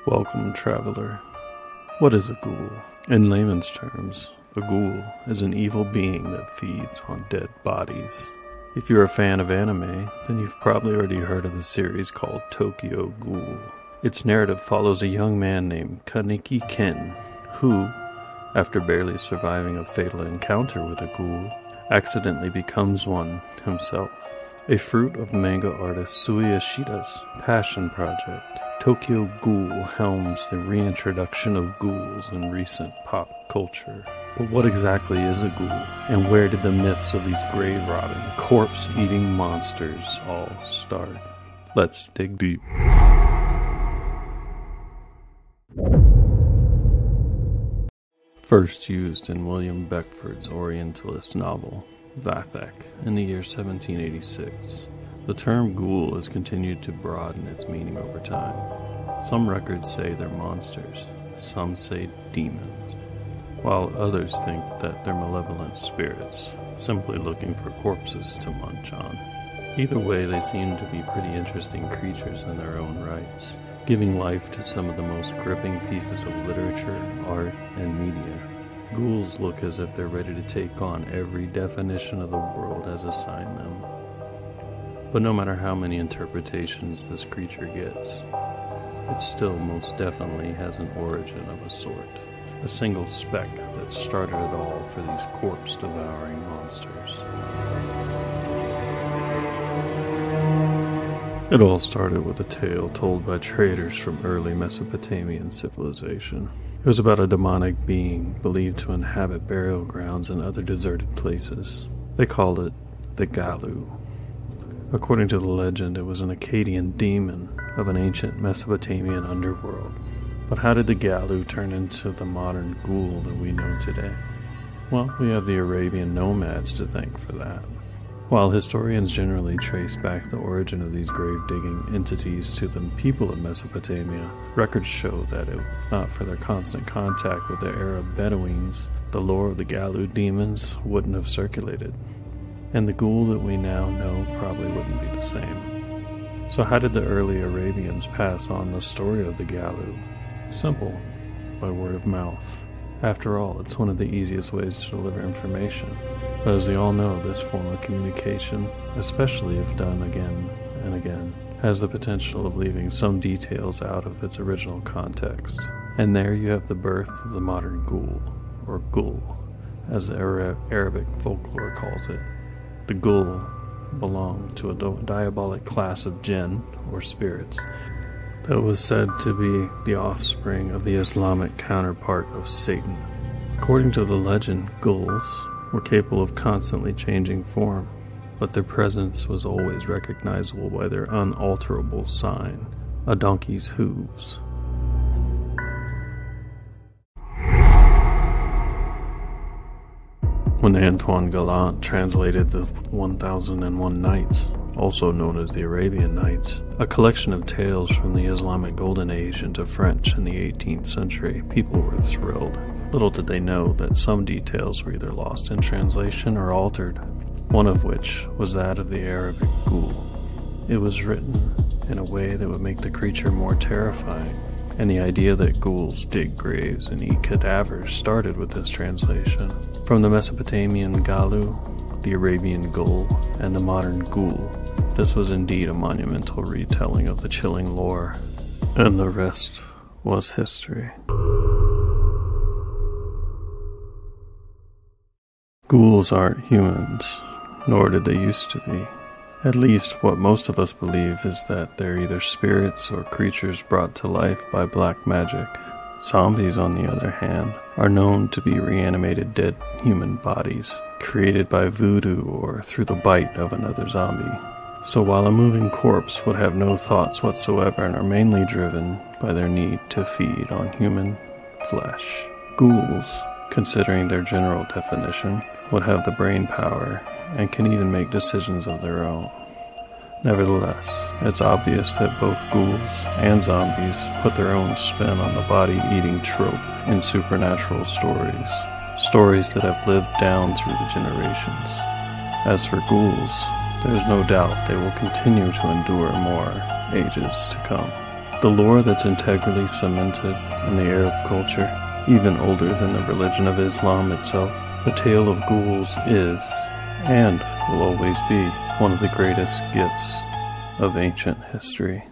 Welcome, traveler. What is a ghoul? In layman's terms, a ghoul is an evil being that feeds on dead bodies. If you're a fan of anime, then you've probably already heard of the series called Tokyo Ghoul. Its narrative follows a young man named Kaneki Ken, who, after barely surviving a fatal encounter with a ghoul, accidentally becomes one himself. A fruit of manga artist Suyashida's passion project, Tokyo Ghoul helms the reintroduction of ghouls in recent pop culture. But what exactly is a ghoul, and where did the myths of these grave-robbing, corpse-eating monsters all start? Let's dig deep. First used in William Beckford's Orientalist novel, Vathek, in the year 1786. The term ghoul has continued to broaden its meaning over time. Some records say they're monsters, some say demons, while others think that they're malevolent spirits, simply looking for corpses to munch on. Either way, they seem to be pretty interesting creatures in their own rights, giving life to some of the most gripping pieces of literature, art, and media. Ghouls look as if they're ready to take on every definition of the world has assigned them. But no matter how many interpretations this creature gets, it still most definitely has an origin of a sort. A single speck that started it all for these corpse-devouring monsters. It all started with a tale told by traders from early Mesopotamian civilization. It was about a demonic being believed to inhabit burial grounds and other deserted places. They called it the Ghouls. According to the legend, it was an Akkadian demon of an ancient Mesopotamian underworld. But how did the Ghouls turn into the modern ghoul that we know today? Well, we have the Arabian nomads to thank for that. While historians generally trace back the origin of these grave-digging entities to the people of Mesopotamia, records show that if not for their constant contact with the Arab Bedouins, the lore of the Ghouls demons wouldn't have circulated. And the ghoul that we now know probably wouldn't be the same. So how did the early Arabians pass on the story of the Ghouls? Simple, by word of mouth. After all, it's one of the easiest ways to deliver information. But as we all know, this form of communication, especially if done again and again, has the potential of leaving some details out of its original context. And there you have the birth of the modern ghoul, or ghoul, as the Arabic folklore calls it. The ghoul belonged to a diabolic class of jinn, or spirits, that was said to be the offspring of the Islamic counterpart of Satan. According to the legend, ghouls were capable of constantly changing form, but their presence was always recognizable by their unalterable sign, a donkey's hooves. When Antoine Galland translated the 1001 Nights, also known as the Arabian Nights, a collection of tales from the Islamic Golden Age into French in the 18th century, people were thrilled. Little did they know that some details were either lost in translation or altered, one of which was that of the Arabic ghoul. It was written in a way that would make the creature more terrifying, and the idea that ghouls dig graves and eat cadavers started with this translation. From the Mesopotamian Galu, the Arabian ghoul, and the modern ghoul, this was indeed a monumental retelling of the chilling lore, and the rest was history. Ghouls aren't humans, nor did they used to be. At least what most of us believe is that they're either spirits or creatures brought to life by black magic. Zombies, on the other hand, are known to be reanimated dead human bodies, created by voodoo or through the bite of another zombie. So while a moving corpse would have no thoughts whatsoever and are mainly driven by their need to feed on human flesh, ghouls, considering their general definition, would have the brain power and can even make decisions of their own. Nevertheless, it's obvious that both ghouls and zombies put their own spin on the body-eating trope in supernatural stories that have lived down through the generations. As for ghouls, there is no doubt they will continue to endure more ages to come. The lore that's integrally cemented in the Arab culture, even older than the religion of Islam itself. The tale of ghouls is, and will always be, one of the greatest gifts of ancient history.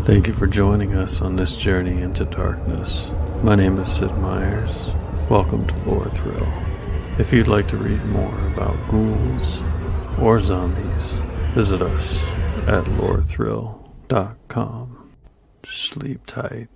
Thank you for joining us on this journey into darkness. My name is Sid Myers. Welcome to Lore Thrill. If you'd like to read more about ghouls or zombies, visit us at lorethrill.com. Sleep tight.